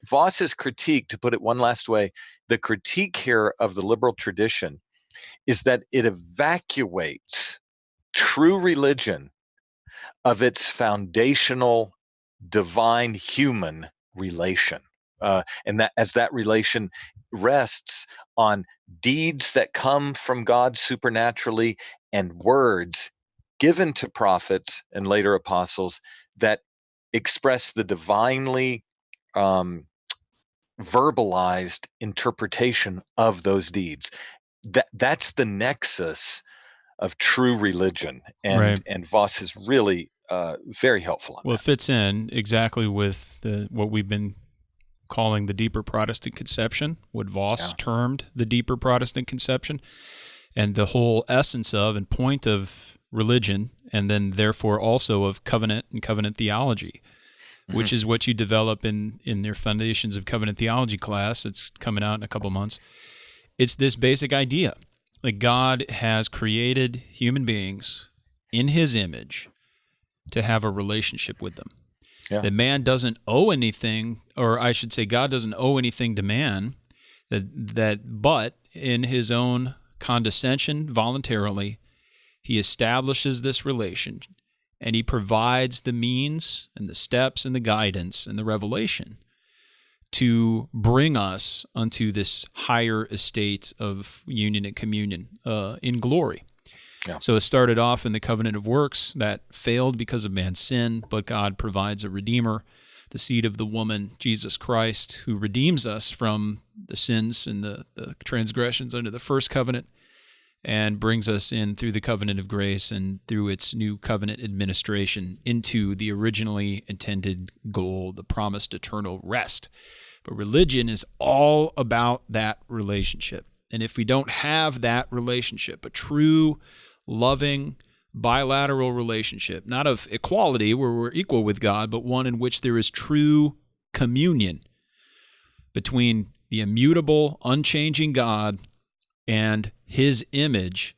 Voss's critique, to put it one last way, the critique here of the liberal tradition is that it evacuates true religion of its foundational divine human relation. And that as that relation rests on deeds that come from God supernaturally and words given to prophets and later apostles that express the divinely verbalized interpretation of those deeds. That's the nexus of true religion, Right. and Voss is really very helpful on Well, it that. fits in exactly with what we've been calling the deeper Protestant conception, what Voss Yeah. termed the deeper Protestant conception, and the whole essence of and point of religion, and then therefore also of covenant and covenant theology, which is what you develop in your Foundations of Covenant Theology class. It's coming out in a couple months. It's this basic idea that God has created human beings in his image to have a relationship with them. Yeah. That man doesn't owe anything, or I should say God doesn't owe anything to man, but in his own condescension, voluntarily, he establishes this relation, and he provides the means and the steps and the guidance and the revelation to bring us unto this higher estate of union and communion in glory. Yeah. So it started off in the covenant of works that failed because of man's sin, but God provides a redeemer, the seed of the woman, Jesus Christ, who redeems us from the sins and the transgressions under the first covenant and brings us in through the covenant of grace and through its new covenant administration into the originally intended goal, the promised eternal rest. But religion is all about that relationship. And if we don't have that relationship, a true, loving, bilateral relationship, not of equality where we're equal with God, but one in which there is true communion between the immutable, unchanging God and his image,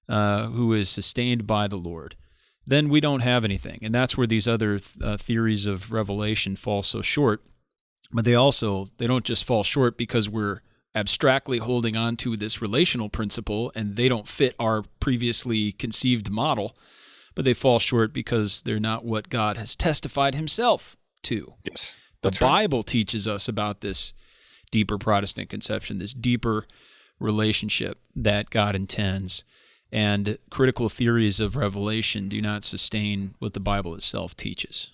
who is sustained by the Lord, then we don't have anything. And that's where these other theories of revelation fall so short. But they don't just fall short because we're abstractly holding on to this relational principle and they don't fit our previously conceived model, but they fall short because they're not what God has testified himself to. Yes, The that's right. Bible teaches us about this deeper Protestant conception, this deeper relationship that God intends, and critical theories of revelation do not sustain what the Bible itself teaches.